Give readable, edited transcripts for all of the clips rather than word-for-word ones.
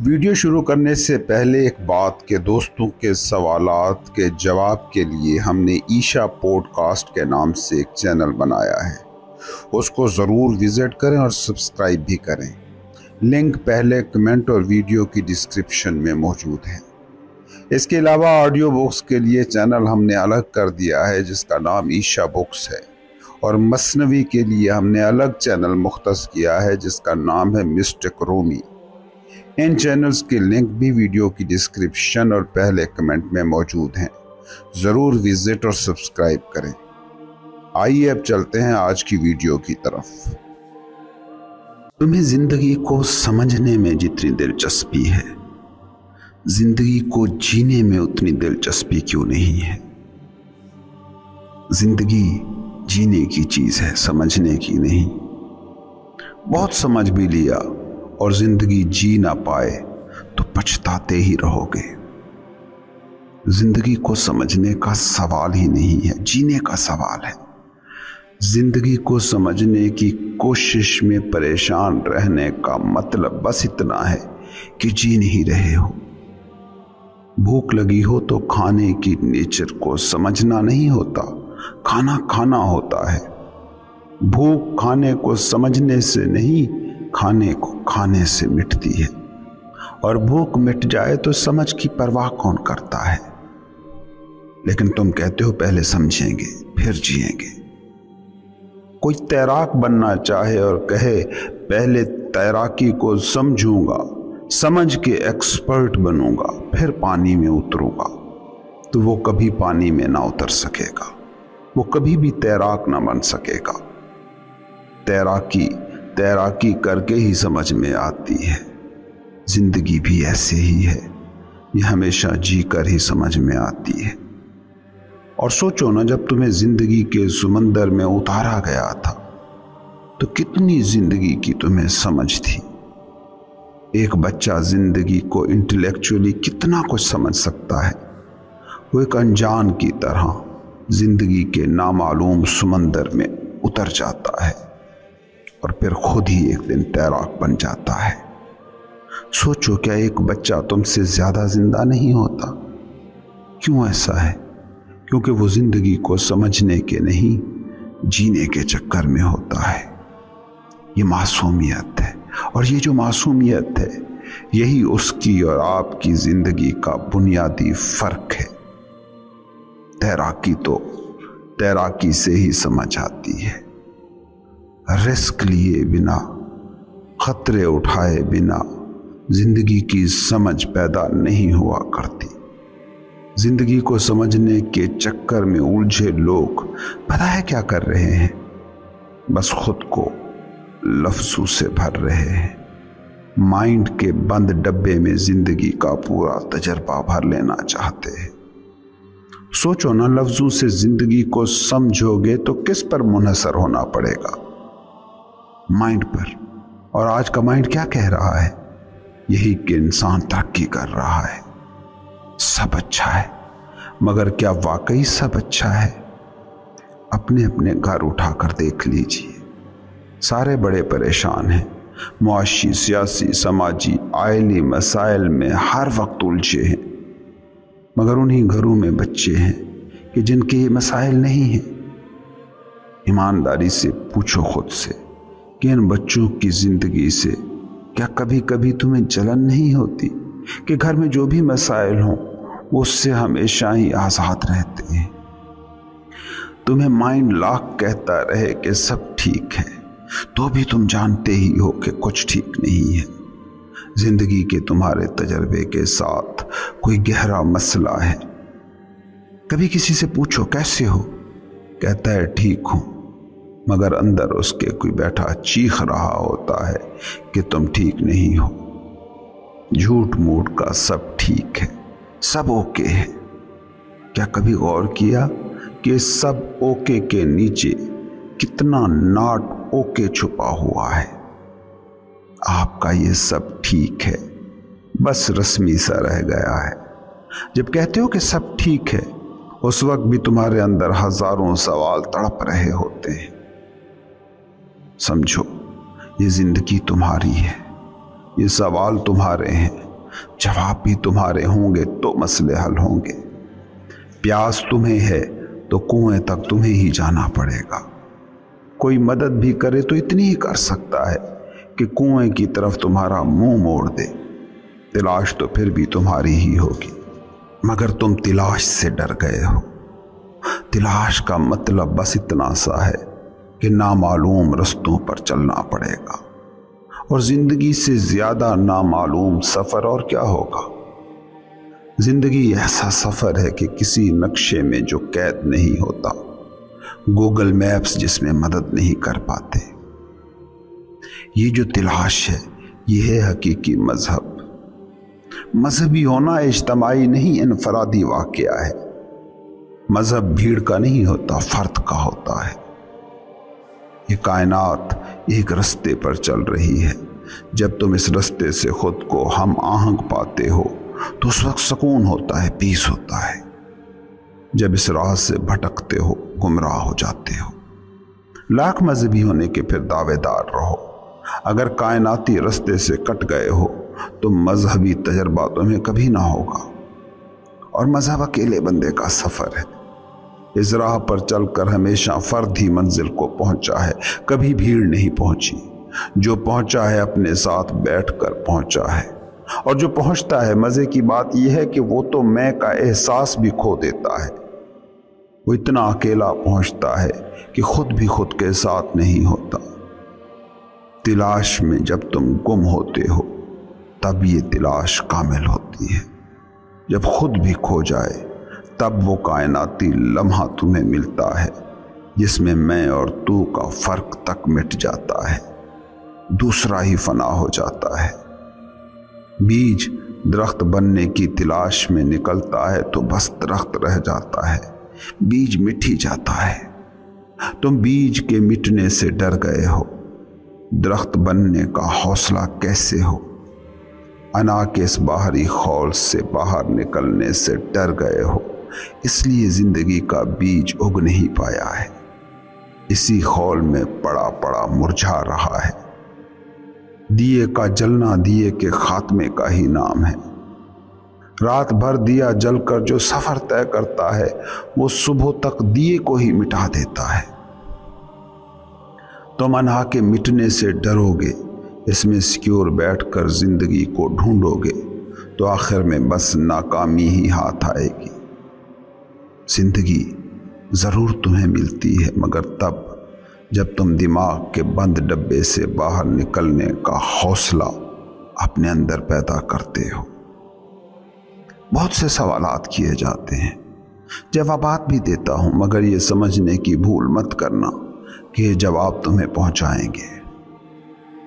Video شروع کرنے سے پہلے ایک بات کہ دوستوں کے سوالات کے جواب کے لیے ہم نے عیشا پوڈ کاسٹ کے نام سے ایک چینل بنایا ہے۔ اس کو ضرور وزٹ کریں اور سبسکرائب بھی کریں۔ لنک پہلے کمنٹ اور ویڈیو کی ڈسکرپشن میں موجود ہے۔ اس کے علاوہ آڈیو بکس کے لیے چینل ہم نے الگ کر دیا ہے جس کا نام عیشا بکس ہے، اور مثنوی کے لیے ہم نے الگ چینل مختص کیا ہے جس کا نام ہے مسٹک رومی۔ ان چینلز کے لنک بھی ویڈیو کی ڈسکرپشن اور پہلے کمنٹ میں موجود ہیں، ضرور وزٹ اور سبسکرائب کریں۔ آئیے اب چلتے ہیں آج کی ویڈیو کی طرف۔ تمہیں زندگی کو سمجھنے میں جتنی دلچسپی ہے، زندگی کو جینے میں اتنی دلچسپی کیوں نہیں ہے؟ زندگی جینے کی چیز ہے، سمجھنے کی نہیں۔ بہت سمجھ بھی لیا اور زندگی جی نہ پائے تو پچھتاتے ہی رہو گے۔ زندگی کو سمجھنے کا سوال ہی نہیں ہے، جینے کا سوال ہے۔ زندگی کو سمجھنے کی کوشش میں پریشان رہنے کا مطلب بس اتنا ہے کہ جی نہیں رہے ہو۔ بھوک لگی ہو تو کھانے کی نیچر کو سمجھنا نہیں ہوتا، کھانا کھانا ہوتا ہے۔ بھوک کھانے کو سمجھنے سے نہیں، کھانے کو کھانے سے مٹتی ہے، اور بھوک مٹ جائے تو سمجھ کی پرواہ کون کرتا ہے؟ لیکن تم کہتے ہو پہلے سمجھیں گے پھر جیئیں گے۔ کوئی تیراک بننا چاہے اور کہے پہلے تیراکی کو سمجھوں گا، سمجھ کے ایکسپرٹ بنوں گا، پھر پانی میں اتروں گا، تو وہ کبھی پانی میں نہ اتر سکے گا، وہ کبھی بھی تیراک نہ بن سکے گا۔ تیراکی کر کے ہی سمجھ میں آتی ہے۔ زندگی بھی ایسے ہی ہے، یہ ہمیشہ جی کر ہی سمجھ میں آتی ہے۔ اور سوچو نا، جب تمہیں زندگی کے سمندر میں اتارا گیا تھا تو کتنی زندگی کی تمہیں سمجھ تھی۔ ایک بچہ زندگی کو انٹلیکچولی کتنا کچھ سمجھ سکتا ہے۔ وہ ایک انجان کی طرح زندگی کے نامعلوم سمندر میں اتر جاتا ہے اور پھر خود ہی ایک دن تیراک بن جاتا ہے۔ سوچو، کیا ایک بچہ تم سے زیادہ زندہ نہیں ہوتا؟ کیوں ایسا ہے؟ کیونکہ وہ زندگی کو سمجھنے کے نہیں، جینے کے چکر میں ہوتا ہے۔ یہ معصومیت ہے، اور یہ جو معصومیت ہے یہی اس کی اور آپ کی زندگی کا بنیادی فرق ہے۔ تیراکی سے ہی سمجھ آتی ہے۔ رسک لیے بنا، خطرے اٹھائے بنا زندگی کی سمجھ پیدا نہیں ہوا کرتی۔ زندگی کو سمجھنے کے چکر میں الجھے لوگ پتہ ہے کیا کر رہے ہیں؟ بس خود کو لفظوں سے بھر رہے ہیں۔ مائنڈ کے بند ڈبے میں زندگی کا پورا تجربہ بھر لینا چاہتے ہیں۔ سوچو نا، لفظوں سے زندگی کو سمجھو گے تو کس پر منحصر ہونا پڑے گا؟ مائنڈ پر۔ اور آج کا مائنڈ کیا کہہ رہا ہے؟ یہی کہ انسان ترقی کر رہا ہے، سب اچھا ہے۔ مگر کیا واقعی سب اچھا ہے؟ اپنے اپنے گھر اٹھا کر دیکھ لیجئے، سارے بڑے پریشان ہیں، معاشی، سیاسی، سماجی، آئلی مسائل میں ہر وقت الجھے ہیں، مگر انہی گھروں میں بچے ہیں کہ جن کے یہ مسائل نہیں ہیں۔ ایمانداری سے پوچھو خود سے کہ ان بچوں کی زندگی سے کیا کبھی کبھی تمہیں جلن نہیں ہوتی کہ گھر میں جو بھی مسائل ہوں وہ اس سے ہمیشہ ہی آزاد رہتے ہیں؟ تمہیں مائنڈ لاک کہتا رہے کہ سب ٹھیک ہے، تو بھی تم جانتے ہی ہو کہ کچھ ٹھیک نہیں ہے۔ زندگی کے تمہارے تجربے کے ساتھ کوئی گہرا مسئلہ ہے۔ کبھی کسی سے پوچھو کیسے ہو، کہتا ہے ٹھیک ہوں، مگر اندر اس کے کوئی بیٹھا چیخ رہا ہوتا ہے کہ تم ٹھیک نہیں ہو۔ جھوٹ موٹ کا سب ٹھیک ہے، سب اوکے ہے۔ کیا کبھی غور کیا کہ سب اوکے کے نیچے کتنا ناٹ اوکے چھپا ہوا ہے؟ آپ کا یہ سب ٹھیک ہے بس رسمی سا رہ گیا ہے۔ جب کہتے ہو کہ سب ٹھیک ہے، اس وقت بھی تمہارے اندر ہزاروں سوال تڑپ رہے ہوتے ہیں۔ سمجھو، یہ زندگی تمہاری ہے، یہ سوال تمہارے ہیں، जवाब भी तुम्हारे होंगे तो मसले हल होंगे। प्यास तुम्हें है तो कुएं तक तुम्हें ही जाना पड़ेगा। कोई मदद भी करे तो इतनी ही कर सकता है कि कुएं की तरफ तुम्हारा मुंह मोड़ दे। तलाश तो फिर भी तुम्हारी ही होगी, मगर तुम तलाश से डर गए हो। तलाश का मतलब बस इतना सा है कि नामालूम रस्तों पर चलना पड़ेगा, और जिंदगी से ज्यादा नामालूम सफर और क्या होगा। जिंदगी ऐसा सफर है कि किसी नक्शे में जो कैद नहीं होता, गूगल मैप्स जिसमें मदद नहीं कर पाते। ये जो तलाश है, ये है हकीकी मजहब। मजहबी होना इज्तमाई नहीं, इनफरादी वाक़या है। मजहब भीड़ का नहीं होता, फर्द का होता है। ये कायनात एक रास्ते पर चल रही है। जब तुम इस रास्ते से खुद को हम आहंग पाते हो तो उस वक्त सुकून होता है, पीस होता है। जब इस राह से भटकते हो, गुमराह हो जाते हो। लाख मजहबी होने के फिर दावेदार रहो, अगर कायनाती रास्ते से कट गए हो तो मजहबी तजर्बा तुम्हें कभी ना होगा। और मजहब अकेले बंदे का सफर है। इस राह पर चलकर हमेशा फर्द ही मंजिल को पहुंचा है, कभी भीड़ नहीं पहुंची। जो पहुंचा है अपने साथ बैठकर पहुंचा है, और जो पहुंचता है, मजे की बात यह है कि वो तो मैं का एहसास भी खो देता है। वो इतना अकेला पहुंचता है कि खुद भी खुद के साथ नहीं होता। तलाश में जब तुम गुम होते हो तब ये तलाश कामिल होती है। जब खुद भी खो जाए तब वो कायनाती लम्हा तुम्हें मिलता है जिसमें मैं और तू का फर्क तक मिट जाता है, दूसरा ही फना हो जाता है। बीज दरख्त बनने की तलाश में निकलता है तो बस दरख्त रह जाता है, बीज मिट ही जाता है। तुम बीज के मिटने से डर गए हो, दरख्त बनने का हौसला कैसे हो। अना के इस बाहरी खौल से बाहर निकलने से डर गए हो, इसलिए जिंदगी का बीज उग नहीं पाया है, इसी खौल में पड़ा पड़ा मुरझा रहा है। दिए का जलना दिए के खात्मे का ही नाम है। रात भर दिया जलकर जो सफर तय करता है वो सुबह तक दिए को ही मिटा देता है। तुम अना के मिटने से डरोगे, इसमें सिक्योर बैठकर जिंदगी को ढूंढोगे तो आखिर में बस नाकामी ही हाथ आएगी। जिंदगी जरूर तुम्हें मिलती है, मगर तब जब तुम दिमाग के बंद डब्बे से बाहर निकलने का हौसला अपने अंदर पैदा करते हो। बहुत से सवालात किए जाते हैं, जवाबात भी देता हूं, मगर ये समझने की भूल मत करना कि ये जवाब तुम्हें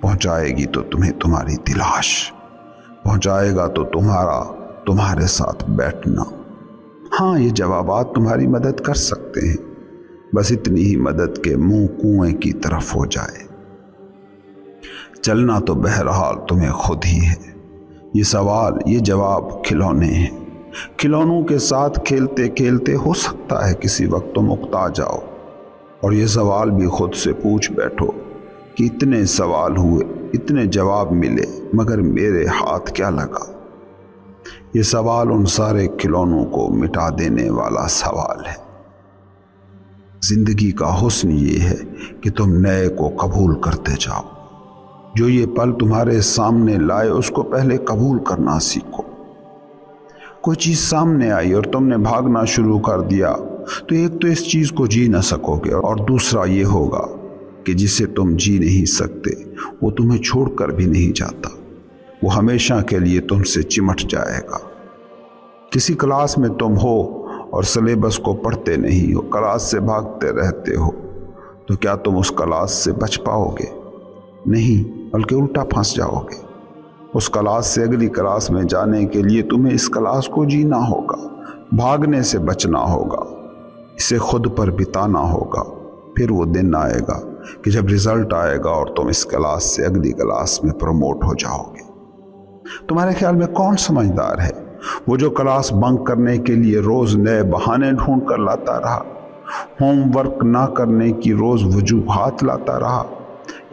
पहुंचाएगी तो तुम्हें तुम्हारी तलाश, पहुंचाएगा तो तुम्हारे साथ बैठना। हाँ, ये जवाबात तुम्हारी मदद कर सकते हैं, बस इतनी ही मदद के मुंह कुएं की तरफ हो जाए। चलना तो बहरहाल तुम्हें खुद ही है। ये सवाल, ये जवाब खिलौने हैं। खिलौनों के साथ खेलते खेलते हो सकता है किसी वक्त तुम उकता जाओ और ये सवाल भी खुद से पूछ बैठो कि इतने सवाल हुए, इतने जवाब मिले, मगर मेरे हाथ क्या लगा। ये सवाल उन सारे खिलौनों को मिटा देने वाला सवाल है। जिंदगी का हुस्न ये है कि तुम नए को कबूल करते जाओ। जो ये पल तुम्हारे सामने लाए उसको पहले कबूल करना सीखो। कोई चीज सामने आई और तुमने भागना शुरू कर दिया तो एक तो इस चीज को जी ना सकोगे, और दूसरा ये होगा कि जिसे तुम जी नहीं सकते वो तुम्हें छोड़कर भी नहीं जाता, वो हमेशा के लिए तुमसे चिमट जाएगा। किसी क्लास में तुम हो और सिलेबस को पढ़ते नहीं हो, क्लास से भागते रहते हो, तो क्या तुम उस क्लास से बच पाओगे? नहीं, बल्कि उल्टा फंस जाओगे। उस क्लास से अगली क्लास में जाने के लिए तुम्हें इस क्लास को जीना होगा, भागने से बचना होगा, इसे खुद पर बिताना होगा। फिर वो दिन आएगा कि जब रिजल्ट आएगा और तुम इस क्लास से अगली क्लास में प्रमोट हो जाओगे। तुम्हारे ख्याल में कौन समझदार है? वो जो क्लास बंक करने के लिए रोज नए बहाने ढूंढ कर लाता रहा, होमवर्क ना करने की रोज वजूहात लाता रहा,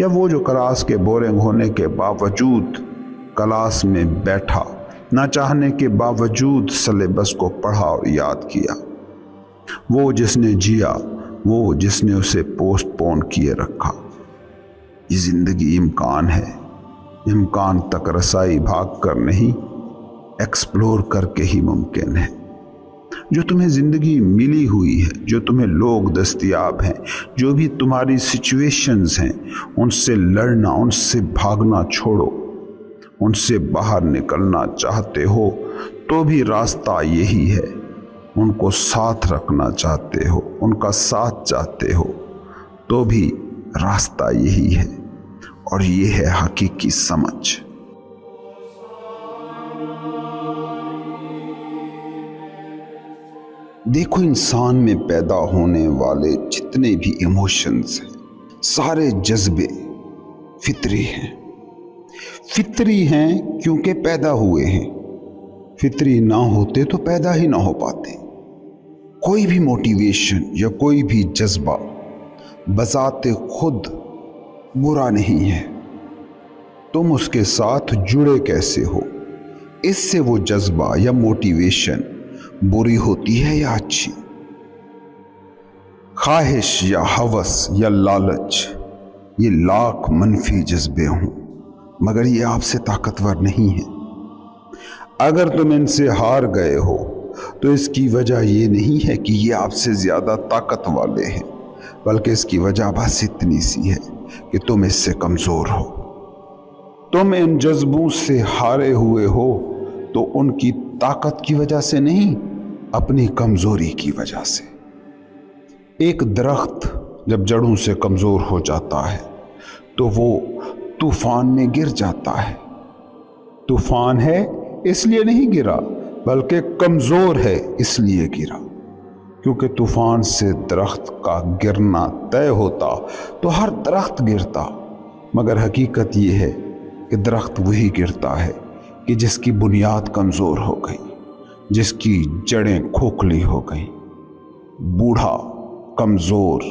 या वो जो क्लास के बोरिंग होने के बावजूद क्लास में बैठा ना चाहने के बावजूद सिलेबस को पढ़ा और याद किया। वो जिसने जिया, वो जिसने उसे पोस्टपोन किए रखा। ये जिंदगी इम्कान है, इम्कान तक रसाई भाग कर नहीं, एक्सप्लोर करके ही मुमकिन है। जो तुम्हें जिंदगी मिली हुई है, जो तुम्हें लोग दस्तयाब हैं, जो भी तुम्हारी सिचुएशंस हैं, उनसे लड़ना, उनसे भागना छोड़ो। उनसे बाहर निकलना चाहते हो तो भी रास्ता यही है। उनको साथ रखना चाहते हो, उनका साथ चाहते हो तो भी रास्ता यही है। और ये है हकीकी समझ। देखो, इंसान में पैदा होने वाले जितने भी इमोशंस हैं, सारे जज्बे फितरी हैं। फितरी हैं क्योंकि पैदा हुए हैं। फितरी ना होते तो पैदा ही ना हो पाते। कोई भी मोटिवेशन या कोई भी जज्बा बजाते खुद बुरा नहीं है। तुम उसके साथ जुड़े कैसे हो, इससे वो जज्बा या मोटिवेशन बुरी होती है या अच्छी। ख्वाहिश या हवस या लालच, ये लाख मनफी जज्बे हों, मगर ये आपसे ताकतवर नहीं है। अगर तुम इनसे हार गए हो तो इसकी वजह ये नहीं है कि ये आपसे ज़्यादा ताकत वाले हैं, बल्कि इसकी वजह बस इतनी सी है कि तुम इससे कमज़ोर हो। तुम इन जज्बों से हारे हुए हो तो उनकी ताकत की वजह से नहीं, अपनी कमज़ोरी की वजह से। एक दरख्त जब जड़ों से कमज़ोर हो जाता है तो वो तूफान में गिर जाता है। तूफान है इसलिए नहीं गिरा, बल्कि कमज़ोर है इसलिए गिरा। क्योंकि तूफान से दरख्त का गिरना तय होता तो हर दरख्त गिरता, मगर हकीकत ये है कि दरख्त वही गिरता है कि जिसकी बुनियाद कमज़ोर हो गई, जिसकी जड़ें खोखली हो गई। बूढ़ा, कमज़ोर,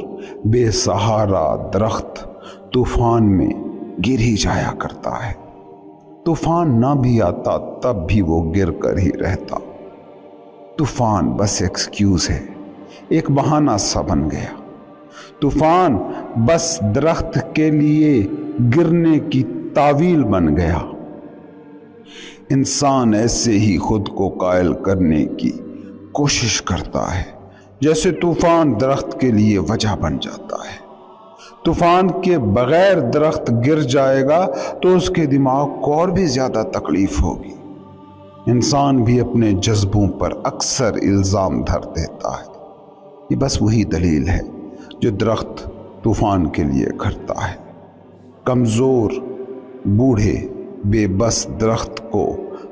बेसहारा दरख्त तूफान में गिर ही जाया करता है। तूफान ना भी आता तब भी वो गिर कर ही रहता। तूफान बस एक्सक्यूज है, एक बहाना सा बन गया। तूफान बस दरख्त के लिए गिरने की तावील बन गया। इंसान ऐसे ही खुद को कायल करने की कोशिश करता है, जैसे तूफान दरख्त के लिए वजह बन जाता है। तूफान के बगैर दरख्त गिर जाएगा तो उसके दिमाग को और भी ज्यादा तकलीफ होगी। इंसान भी अपने जज्बों पर अक्सर इल्जाम धर देता है। ये बस वही दलील है जो दरख्त तूफान के लिए करता है। कमजोर, बूढ़े, बेबस दरख्त को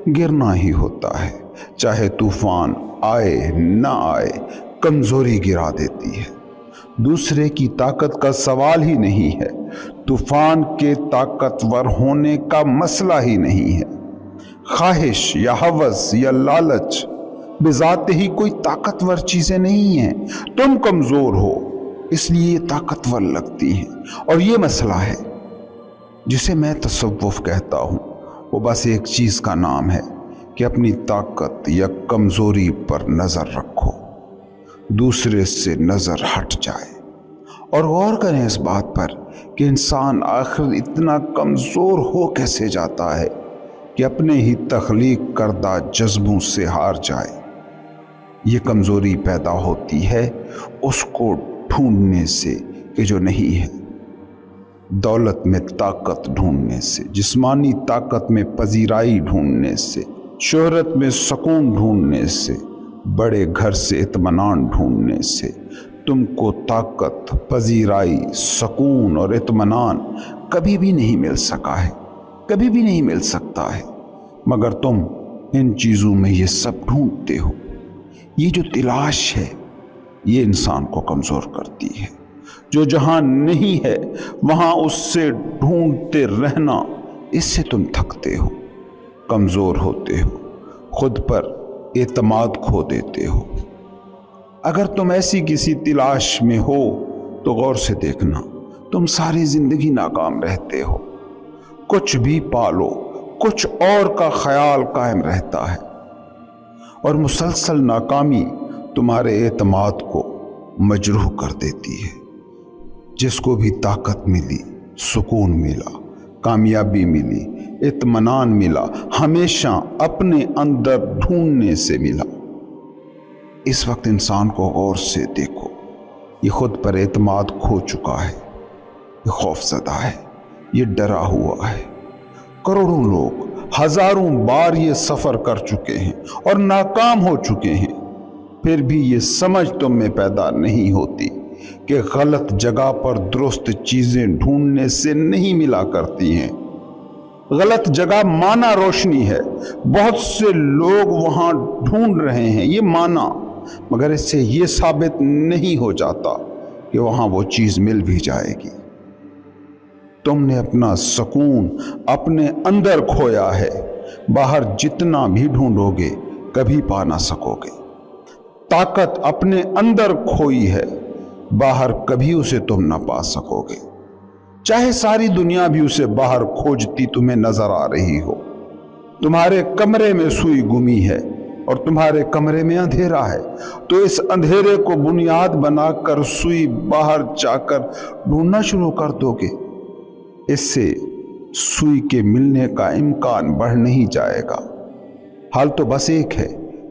गिरना ही होता है, चाहे तूफान आए ना आए, कमजोरी गिरा देती है। दूसरे की ताकत का सवाल ही नहीं है, तूफान के ताकतवर होने का मसला ही नहीं है। ख्वाहिश या हवस या लालच बेजाते ही कोई ताकतवर चीजें नहीं हैं। तुम कमजोर हो इसलिए ये ताकतवर लगती हैं, और ये मसला है जिसे मैं तसव्वुफ कहता हूं। वो बस एक चीज का नाम है कि अपनी ताकत या कमजोरी पर नजर रखो, दूसरे से नजर हट जाए। और गौर करें इस बात पर कि इंसान आखिर इतना कमजोर हो कैसे जाता है कि अपने ही तख्लीक करदा जज्बों से हार जाए। ये कमजोरी पैदा होती है उसको ढूंढने से कि जो नहीं है, दौलत में ताकत ढूंढने से, जिस्मानी ताकत में पजीराई ढूंढने से, शोहरत में सुकून ढूंढने से, बड़े घर से इत्मीनान ढूंढने से। तुमको ताकत, पजीराई, सुकून और इत्मीनान कभी भी नहीं मिल सका है, कभी भी नहीं मिल सकता है, मगर तुम इन चीज़ों में ये सब ढूंढते हो। ये जो तलाश है ये इंसान को कमज़ोर करती है। जो जहां नहीं है वहां उससे ढूंढते रहना, इससे तुम थकते हो, कमज़ोर होते हो, खुद पर एतमाद खो देते हो। अगर तुम ऐसी किसी तलाश में हो तो गौर से देखना, तुम सारी जिंदगी नाकाम रहते हो। कुछ भी पालो, कुछ और का ख्याल कायम रहता है और मुसलसल नाकामी तुम्हारे एतमाद को मजरूह कर देती है। जिसको भी ताकत मिली, सुकून मिला, कामयाबी मिली, इत्मीनान मिला, हमेशा अपने अंदर ढूंढने से मिला। इस वक्त इंसान को गौर से देखो, ये खुद पर एतमाद खो चुका है, ये खौफजदा है, ये डरा हुआ है। करोड़ों लोग हजारों बार ये सफर कर चुके हैं और नाकाम हो चुके हैं, फिर भी ये समझ तुम में पैदा नहीं होती कि गलत जगह पर दुरुस्त चीजें ढूंढने से नहीं मिला करती हैं। गलत जगह माना रोशनी है, बहुत से लोग वहां ढूंढ रहे हैं ये माना, मगर इससे ये साबित नहीं हो जाता कि वहां वो चीज मिल भी जाएगी। तुमने अपना सुकून अपने अंदर खोया है, बाहर जितना भी ढूंढोगे कभी पा ना सकोगे। ताकत अपने अंदर खोई है, बाहर कभी उसे तुम ना पा सकोगे, चाहे सारी दुनिया भी उसे बाहर खोजती तुम्हें नजर आ रही हो। तुम्हारे कमरे में सुई गुमी है और तुम्हारे कमरे में अंधेरा है, तो इस अंधेरे को बुनियाद बनाकर सुई बाहर जाकर ढूंढना शुरू कर दोगे। इससे सुई के मिलने का इम्कान बढ़ नहीं जाएगा। हाल तो बस एक है,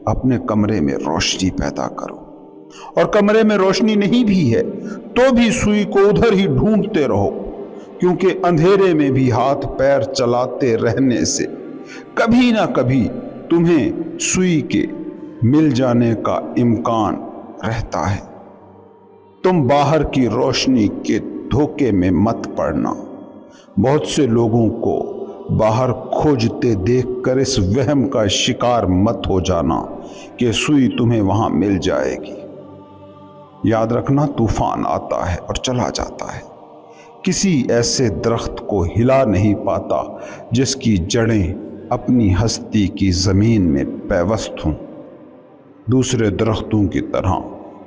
अपने कमरे में रोशनी पैदा करो, और कमरे में रोशनी नहीं भी है तो भी सुई को उधर ही ढूंढते रहो, क्योंकि अंधेरे में भी हाथ पैर चलाते रहने से कभी ना कभी तुम्हें सुई के मिल जाने का इम्कान रहता है। तुम बाहर की रोशनी के धोखे में मत पड़ना। बहुत से लोगों को बाहर खोजते देखकर इस वहम का शिकार मत हो जाना कि सुई तुम्हें वहां मिल जाएगी। याद रखना, तूफान आता है और चला जाता है, किसी ऐसे दरख्त को हिला नहीं पाता जिसकी जड़ें अपनी हस्ती की जमीन में पैवस्त हों। दूसरे दरख्तों की तरह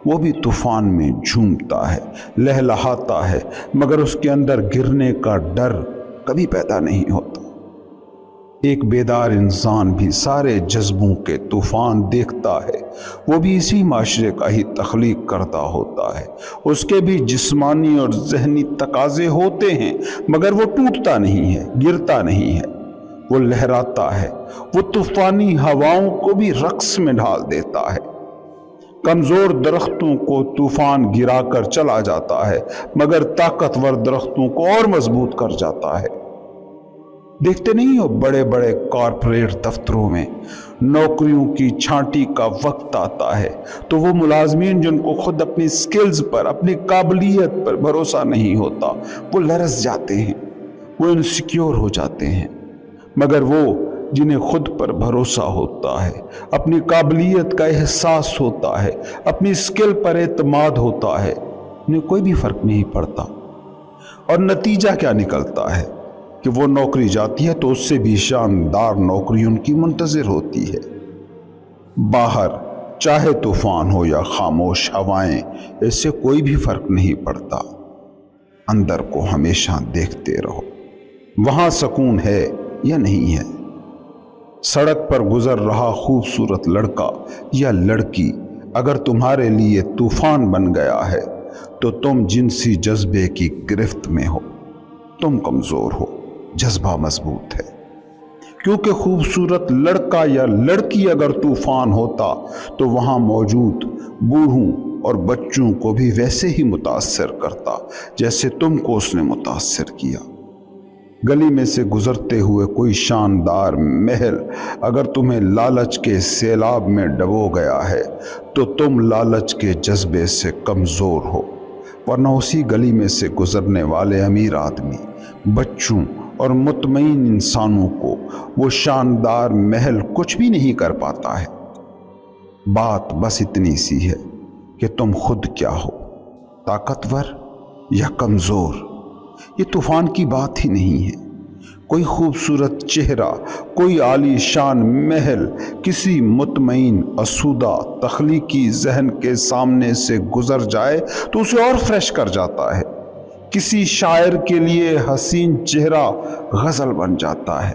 वो भी तूफान में झूमता है, लहलहाता है, मगर उसके अंदर गिरने का डर कभी पैदा नहीं होता। एक बेदार इंसान भी सारे जज्बों के तूफान देखता है, वो भी इसी माशरे का ही तख्लीक करता होता है। उसके भी जिस्मानी और जहनी तकाजे होते हैं, मगर वो टूटता नहीं है, गिरता नहीं है, वो लहराता है। वो तूफानी हवाओं को भी रक्स में ढाल देता है। कमजोर दरख्तों को तूफान गिराकर चला जाता है, मगर ताकतवर दरख्तों को और मजबूत कर जाता है। देखते नहीं हो, बड़े बड़े कॉरपोरेट दफ्तरों में नौकरियों की छांटी का वक्त आता है तो वो मुलाजमीन जिनको खुद अपनी स्किल्स पर, अपनी काबिलियत पर भरोसा नहीं होता, वो लरस जाते हैं, वो इनसिक्योर हो जाते हैं। मगर वो जिन्हें खुद पर भरोसा होता है, अपनी काबिलियत का एहसास होता है, अपनी स्किल पर एतमाद होता है, उन्हें कोई भी फर्क नहीं पड़ता। और नतीजा क्या निकलता है कि वो नौकरी जाती है तो उससे भी शानदार नौकरी उनकी मुंतज़िर होती है। बाहर चाहे तूफान हो या खामोश हवाएं, इससे कोई भी फर्क नहीं पड़ता। अंदर को हमेशा देखते रहो, वहां सुकून है या नहीं है। सड़क पर गुजर रहा खूबसूरत लड़का या लड़की अगर तुम्हारे लिए तूफान बन गया है तो तुम जिनसी जज्बे की गिरफ्त में हो। तुम कमजोर हो, जज्बा मजबूत है। क्योंकि खूबसूरत लड़का या लड़की अगर तूफान होता तो वहां मौजूद बूढ़ों और बच्चों को भी वैसे ही मुतासर करता जैसे तुमको उसने मुतासर किया। गली में से गुजरते हुए कोई शानदार महल अगर तुम्हें लालच के सैलाब में डबो गया है तो तुम लालच के जज्बे से कमज़ोर हो, वरना उसी गली में से गुजरने वाले अमीर आदमी, बच्चों और मुतमईन इंसानों को वो शानदार महल कुछ भी नहीं कर पाता है। बात बस इतनी सी है कि तुम खुद क्या हो, ताकतवर या कमज़ोर। ये तूफान की बात ही नहीं है। कोई खूबसूरत चेहरा, कोई आलीशान महल किसी मुतमईन असूदा तख्लीकी जहन के सामने से गुजर जाए तो उसे और फ्रेश कर जाता है। किसी शायर के लिए हसीन चेहरा गज़ल बन जाता है।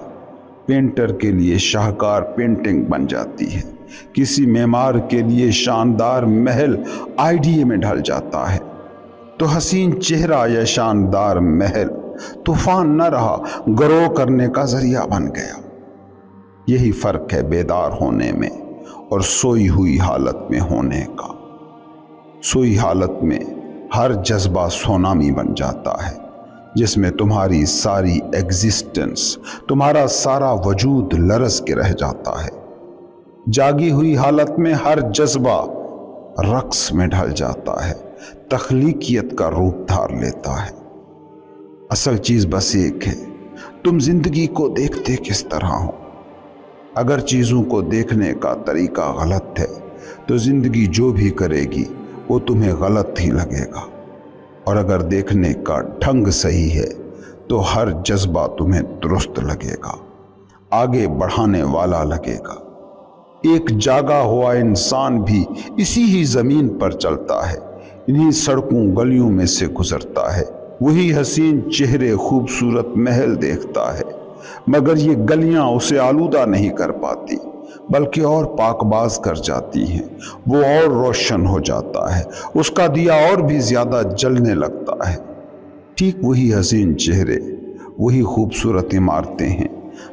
पेंटर के लिए शाहकार पेंटिंग बन जाती है, किसी मेमार के लिए शानदार महल आइडिया में ढल जाता है। तो हसीन चेहरा या शानदार महल तूफान न रहा, गरो करने का जरिया बन गया। यही फर्क है बेदार होने में और सोई हुई हालत में होने का। सोई हालत में हर जज्बा सुनामी बन जाता है, जिसमें तुम्हारी सारी एग्जिस्टेंस, तुम्हारा सारा वजूद लरस के रह जाता है। जागी हुई हालत में हर जज्बा रक्स में ढल जाता है, तख्लीकियत का रूप धार लेता है। असल चीज बस एक है, तुम जिंदगी को देखते किस तरह हो। अगर चीजों को देखने का तरीका गलत है तो जिंदगी जो भी करेगी वो तुम्हें गलत ही लगेगा, और अगर देखने का ढंग सही है तो हर जज्बा तुम्हें दुरुस्त लगेगा, आगे बढ़ाने वाला लगेगा। एक जागा हुआ इंसान भी इसी ही जमीन पर चलता है, इन्हीं सड़कों गलियों में से गुजरता है, वही हसीन चेहरे खूबसूरत महल देखता है, मगर ये गलियां उसे आलूदा नहीं कर पाती, बल्कि और पाकबाज कर जाती हैं। वो और रोशन हो जाता है, उसका दिया और भी ज्यादा जलने लगता है। ठीक वही हसीन चेहरे, वही खूबसूरत इमारतें हैं,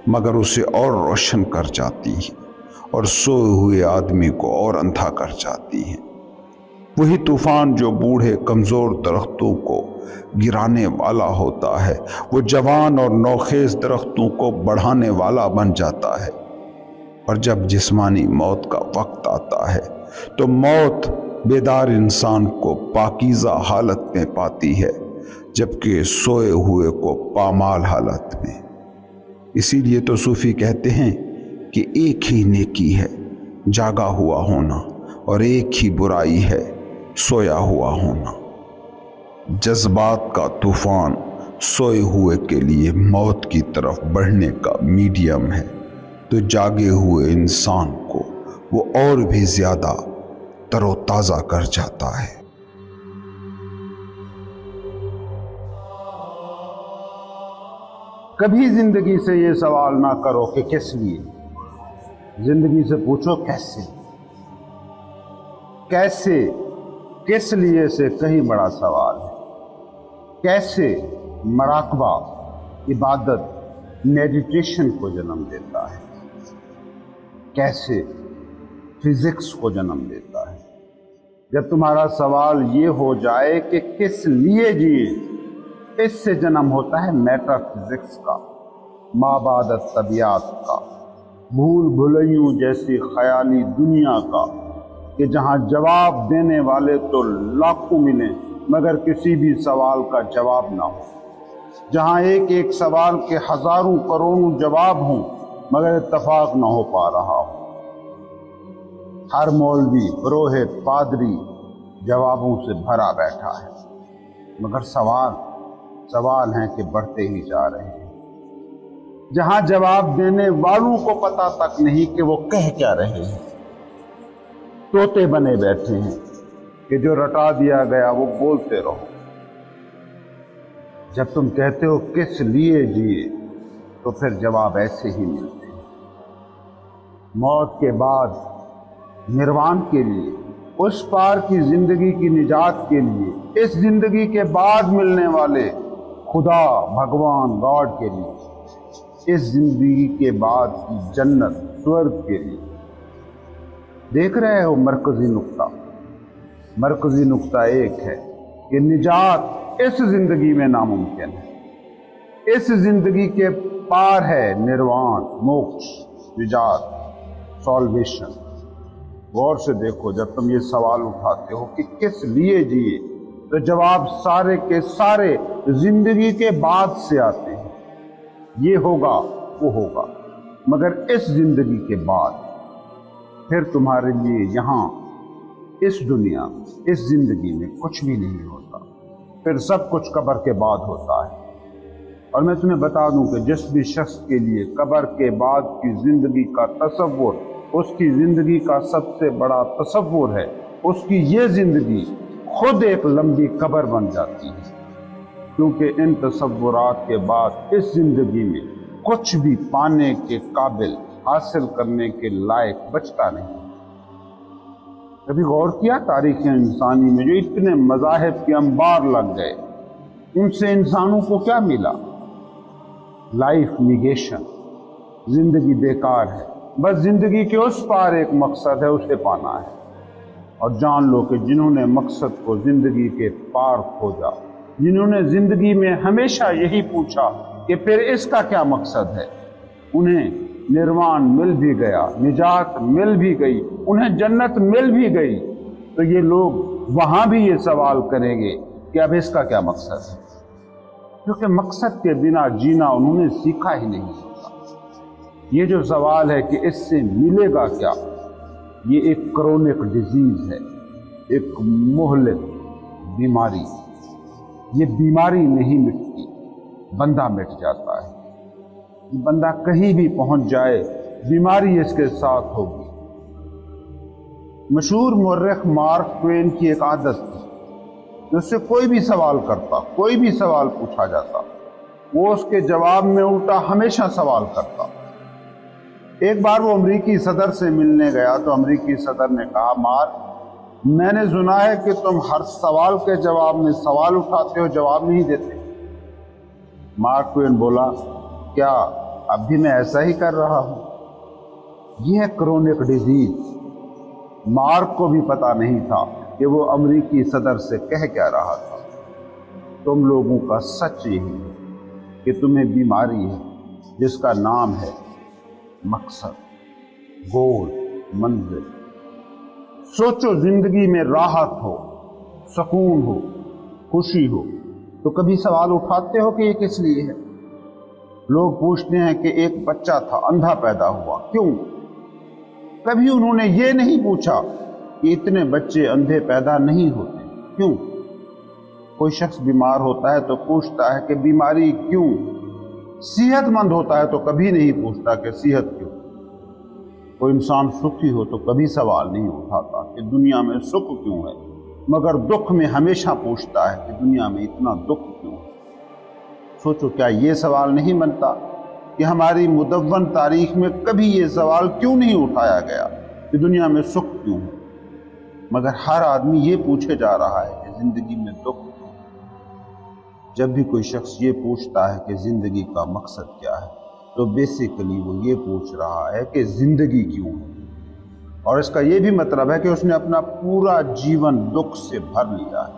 मगर उसे और रोशन कर जाती हैं और सोए हुए आदमी को और अंधा कर जाती हैं। वही तूफान जो बूढ़े कमज़ोर दरख्तों को गिराने वाला होता है, वो जवान और नौखेज दरख्तों को बढ़ाने वाला बन जाता है। और जब जिस्मानी मौत का वक्त आता है तो मौत बेदार इंसान को पाकीज़ा हालत में पाती है, जबकि सोए हुए को पामाल हालत में। इसीलिए तो सूफी कहते हैं कि एक ही नेकी है जागा हुआ होना, और एक ही बुराई है सोया हुआ होना। जज्बात का तूफान सोए हुए के लिए मौत की तरफ बढ़ने का मीडियम है, तो जागे हुए इंसान को वो और भी ज्यादा तरोताजा कर जाता है। कभी जिंदगी से ये सवाल ना करो कि किस लिए, जिंदगी से पूछो कैसे। कैसे किस लिए से कहीं बड़ा सवाल है। कैसे मराकबा इबादत मेडिटेशन को जन्म देता है, कैसे फिजिक्स को जन्म देता है। जब तुम्हारा सवाल ये हो जाए कि किस लिए जिए, इससे जन्म होता है मेटाफिजिक्स का, माबादत तबियात का, भूल भुलैयों जैसी ख्याली दुनिया का, कि जहाँ जवाब देने वाले तो लाखों मिले मगर किसी भी सवाल का जवाब ना हो, जहाँ एक एक सवाल के हजारों करोड़ों जवाब हों मगर इत्तफाक न हो पा रहा हो। हर मौलवी, पुरोहित, पादरी जवाबों से भरा बैठा है, मगर सवाल हैं कि बढ़ते ही जा रहे हैं। जहां जवाब देने वालों को पता तक नहीं कि वो कह क्या रहे हैं, तोते बने बैठे हैं कि जो रटा दिया गया वो बोलते रहो। जब तुम कहते हो किस लिए जिए, तो फिर जवाब ऐसे ही मिलते हैं। मौत के बाद निर्वाण के लिए, उस पार की जिंदगी की निजात के लिए, इस जिंदगी के बाद मिलने वाले खुदा, भगवान, गॉड के लिए, इस जिंदगी के बाद की जन्नत, स्वर्ग के लिए। देख रहे हो मरकजी नुक्ता एक है कि निजात इस जिंदगी में नामुमकिन है। इस जिंदगी के पार है निर्वाण, मोक्ष, निजात, सॉल्वेशन। गौर से देखो, जब तुम ये सवाल उठाते हो कि किस लिए जिए, तो जवाब सारे के सारे जिंदगी के बाद से आते हैं। ये होगा, वो होगा, मगर इस जिंदगी के बाद फिर तुम्हारे लिए यहाँ इस दुनिया, इस जिंदगी में कुछ भी नहीं होता। फिर सब कुछ कब्र के बाद होता है। और मैं तुम्हें बता दूं कि जिस भी शख्स के लिए कब्र के बाद की जिंदगी का तसव्वुर उसकी जिंदगी का सबसे बड़ा तसव्वुर है, उसकी ये जिंदगी खुद एक लंबी कब्र बन जाती है, क्योंकि इन तसव्वुरात के बाद इस जिंदगी में कुछ भी पाने के काबिल, हासिल करने के लायक बचता नहीं। कभी गौर किया तारीख इंसानी में जो इतने मज़ाहिब के अंबार लग गए, उनसे इंसानों को क्या मिला? लाइफ निगेशन, जिंदगी बेकार है, बस जिंदगी के उस पार एक मकसद है, उसे पाना है। और जान लो कि जिन्होंने मकसद को जिंदगी के पार खोजा, जिन्होंने जिंदगी में हमेशा यही पूछा कि फिर इसका क्या मकसद है, उन्हें निर्वाण मिल भी गया, निजात मिल भी गई, उन्हें जन्नत मिल भी गई, तो ये लोग वहां भी ये सवाल करेंगे कि अब इसका क्या मकसद है, क्योंकि मकसद के बिना जीना उन्होंने सीखा ही नहीं। ये जो सवाल है कि इससे मिलेगा क्या, ये एक क्रोनिक डिजीज है, एक मुहलिक बीमारी। ये बीमारी नहीं मिटती, बंदा मिट जाता है। बंदा कहीं भी पहुंच जाए, बीमारी इसके साथ होगी। मशहूर मुर्रिख मार्क ट्वेन की एक आदत थी, उससे कोई भी सवाल करता, कोई भी सवाल पूछा जाता, वो उसके जवाब में उल्टा हमेशा सवाल करता। एक बार वो अमरीकी सदर से मिलने गया तो अमरीकी सदर ने कहा, मार्क, मैंने सुना है कि तुम हर सवाल के जवाब में सवाल उठाते हो, जवाब नहीं देते। मार्क ट्वेन बोला, क्या अब भी मैं ऐसा ही कर रहा हूं? यह है क्रोनिक डिजीज। मार्क को भी पता नहीं था कि वो अमरीकी सदर से कह क्या रहा था। तुम लोगों का सच यही है कि तुम्हें बीमारी है जिसका नाम है मकसद, गोल, मंजिल। सोचो, जिंदगी में राहत हो, सुकून हो, खुशी हो, तो कभी सवाल उठाते हो कि ये किस लिए है? लोग पूछते हैं कि एक बच्चा था, अंधा पैदा हुआ, क्यों? कभी उन्होंने ये नहीं पूछा कि इतने बच्चे अंधे पैदा नहीं होते, क्यों? कोई शख्स बीमार होता है तो पूछता है कि बीमारी क्यों? सेहतमंद होता है तो कभी नहीं पूछता कि सेहत क्यों? कोई इंसान सुखी हो तो कभी सवाल नहीं उठाता कि दुनिया में सुख क्यों है, मगर दुख में हमेशा पूछता है कि दुनिया में इतना दुख क्यों है। सोचो, क्या ये सवाल नहीं बनता कि हमारी मुदव्वन तारीख में कभी ये सवाल क्यों नहीं उठाया गया कि दुनिया में सुख क्यों है, मगर हर आदमी ये पूछे जा रहा है कि जिंदगी में दुख क्यों? जब भी कोई शख्स ये पूछता है कि जिंदगी का मकसद क्या है, तो बेसिकली वो ये पूछ रहा है कि जिंदगी क्यों है। और इसका ये भी मतलब है कि उसने अपना पूरा जीवन दुख से भर लिया है,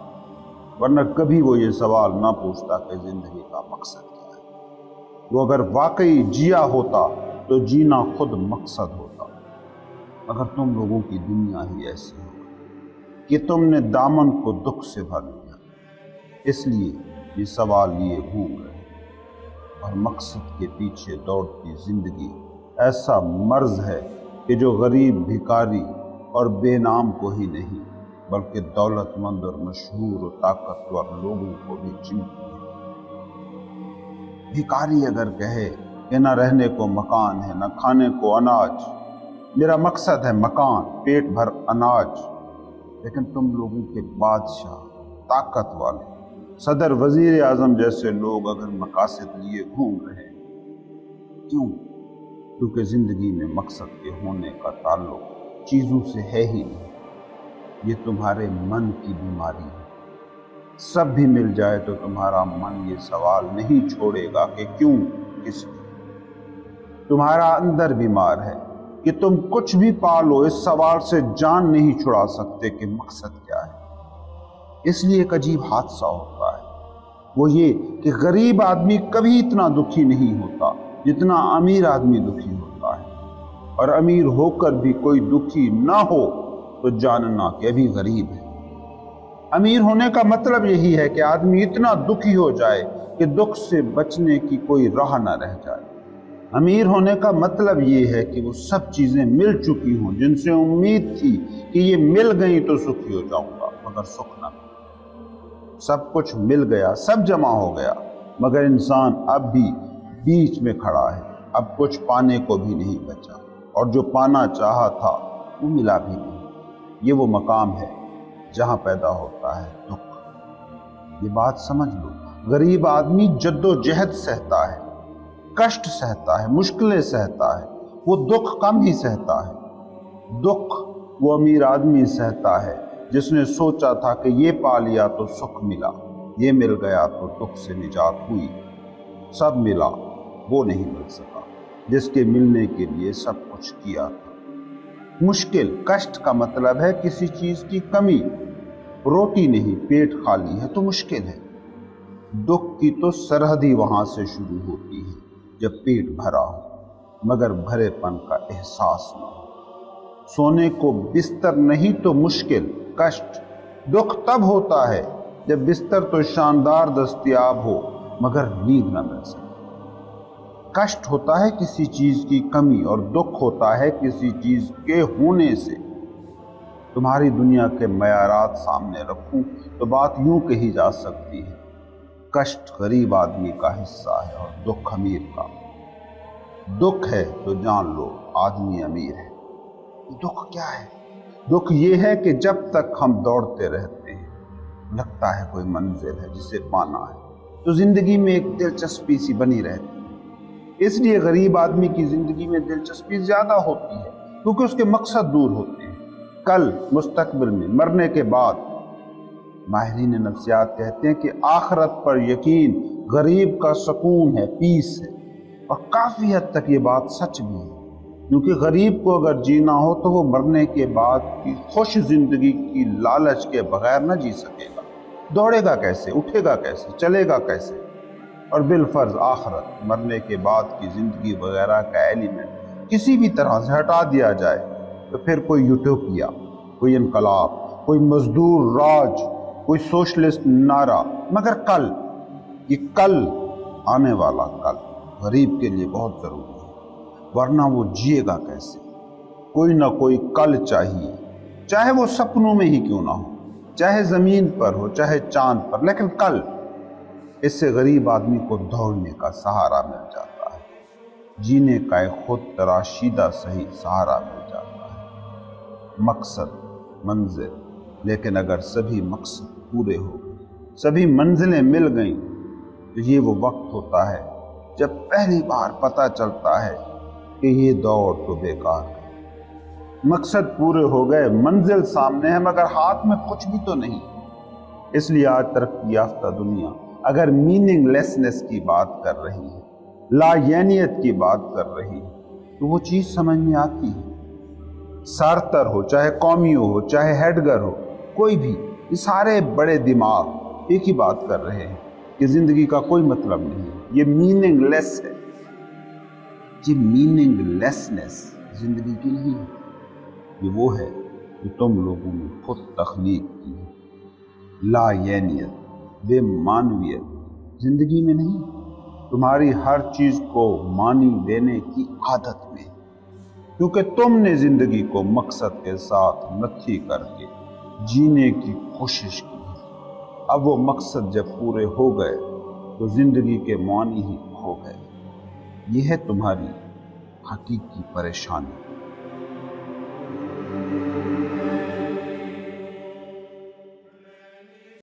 वरना कभी वो ये सवाल ना पूछता कि जिंदगी का मकसद क्या है। वो अगर वाकई जिया होता तो जीना खुद मकसद होता। मगर तुम लोगों की दुनिया ही ऐसी है कि तुमने दामन को दुख से भर लिया, इसलिए ये सवाल लिए घूम रहे। और मकसद के पीछे दौड़ती जिंदगी ऐसा मर्ज है कि जो गरीब, भिखारी और बेनाम को ही नहीं, बल्कि दौलतमंद और मशहूर और ताकतवर लोगों को भी चिंती है। भिखारी अगर कहे कि न रहने को मकान है, न खाने को अनाज, मेरा मकसद है मकान, पेट भर अनाज, लेकिन तुम लोगों के बादशाह, ताकत वाले, सदर, वजीर आजम जैसे लोग अगर मकासद लिए घूम रहे हैं, क्यों? क्योंकि जिंदगी में मकसद के होने का ताल्लुक चीजों से है ही नहीं। ये तुम्हारे मन की बीमारी है। सब भी मिल जाए तो तुम्हारा मन ये सवाल नहीं छोड़ेगा कि क्यों, किस लिए। तुम्हारा अंदर बीमार है कि तुम कुछ भी पालो, इस सवाल से जान नहीं छुड़ा सकते कि मकसद क्या है। इसलिए एक अजीब हादसा होता है, वो ये कि गरीब आदमी कभी इतना दुखी नहीं होता जितना अमीर आदमी दुखी होता है। और अमीर होकर भी कोई दुखी ना हो तो जानना कि अभी गरीब है। अमीर होने का मतलब यही है कि आदमी इतना दुखी हो जाए कि दुख से बचने की कोई राह ना रह जाए। अमीर होने का मतलब ये है कि वो सब चीजें मिल चुकी हों जिनसे उम्मीद थी कि ये मिल गई तो सुखी हो जाऊंगा, मगर सुख ना मिला। सब कुछ मिल गया, सब जमा हो गया, मगर इंसान अब भी बीच में खड़ा है। अब कुछ पाने को भी नहीं बचा, और जो पाना चाहा था वो मिला भी नहीं। ये वो मकाम है जहां पैदा होता है दुख। ये बात समझ लो, गरीब आदमी जद्दोजहद सहता है, कष्ट सहता है, मुश्किलें सहता है, वो दुख कम ही सहता है। दुख वो अमीर आदमी सहता है जिसने सोचा था कि ये पा लिया तो सुख मिला, ये मिल गया तो दुख से निजात हुई। सब मिला वो नहीं मिल सका जिसके मिलने के लिए सब कुछ किया था। मुश्किल, कष्ट का मतलब है किसी चीज की कमी। रोटी नहीं, पेट खाली है तो मुश्किल है। दुख की तो सरहद ही वहां से शुरू होती है जब पेट भरा हो मगर भरेपन का एहसास न हो। सोने को बिस्तर नहीं तो मुश्किल, कष्ट। दुख तब होता है जब बिस्तर तो शानदार दस्तयाब हो मगर नींद न मिल सके। कष्ट होता है किसी चीज की कमी और दुख होता है किसी चीज के होने से। तुम्हारी दुनिया के मयारात सामने रखूं तो बात यूं कही जा सकती है, कष्ट गरीब आदमी का हिस्सा है और दुख अमीर का। दुख है तो जान लो आदमी अमीर है। दुख क्या है? दुख ये है कि जब तक हम दौड़ते रहते हैं, लगता है कोई मंजिल है जिसे पाना है, तो जिंदगी में एक दिलचस्पी सी बनी रहती है। इसलिए गरीब आदमी की जिंदगी में दिलचस्पी ज्यादा होती है क्योंकि उसके मकसद दूर होते हैं। कल, मुस्तकबिल में, मरने के बाद। माहिरीन नफ्सियात कहते हैं कि आखिरत पर यकीन गरीब का सुकून है, पीस है। और काफी हद तक ये बात सच भी है क्योंकि गरीब को अगर जीना हो तो वो मरने के बाद की खुश जिंदगी की लालच के बगैर न जी सकेगा। दौड़ेगा कैसे, उठेगा कैसे, चलेगा कैसे? और बिलफर्ज आखिरत, मरने के बाद की जिंदगी वगैरह का एलिमेंट किसी भी तरह से हटा दिया जाए तो फिर कोई यूटोपिया, कोई इनकलाब, कोई मजदूर राज, कोई सोशलिस्ट नारा। मगर कल, ये कल, आने वाला कल गरीब के लिए बहुत जरूरी है, वरना वो जिएगा कैसे? कोई ना कोई कल चाहिए, चाहे वो सपनों में ही क्यों ना हो, चाहे जमीन पर हो, चाहे चांद पर, लेकिन कल। इससे गरीब आदमी को दौड़ने का सहारा मिल जाता है, जीने का एक खुद तराशीदा सही सहारा मिल जाता है। मकसद, मंजिल। लेकिन अगर सभी मकसद पूरे हो गए, सभी मंजिलें मिल गईं, तो ये वो वक्त होता है जब पहली बार पता चलता है कि ये दौड़ तो बेकार है। मकसद पूरे हो गए, मंजिल सामने है मगर हाथ में कुछ भी तो नहीं। इसलिए आज तरक्की याफ्ता दुनिया अगर मीनिंगलेसनेस की बात कर रही है, लायानियत की बात कर रही है, तो वो चीज समझ में आती है। सार्तर हो, चाहे कॉमियो हो, चाहे हेडगर हो, कोई भी, ये सारे बड़े दिमाग एक ही बात कर रहे हैं कि जिंदगी का कोई मतलब नहीं है, ये मीनिंगलेस है। ये मीनिंगलेसनेस जिंदगी की नहीं है, ये वो है जो तुम लोगों ने खुद तख्लीक की है। लायानियत, बेमानवियत जिंदगी में नहीं, तुम्हारी हर चीज को मानी देने की आदत में, क्योंकि तुमने जिंदगी को मकसद के साथ नथी करके जीने की कोशिश की। अब वो मकसद जब पूरे हो गए तो जिंदगी के मानी ही खो गए। यह है तुम्हारी हकीकी परेशानी।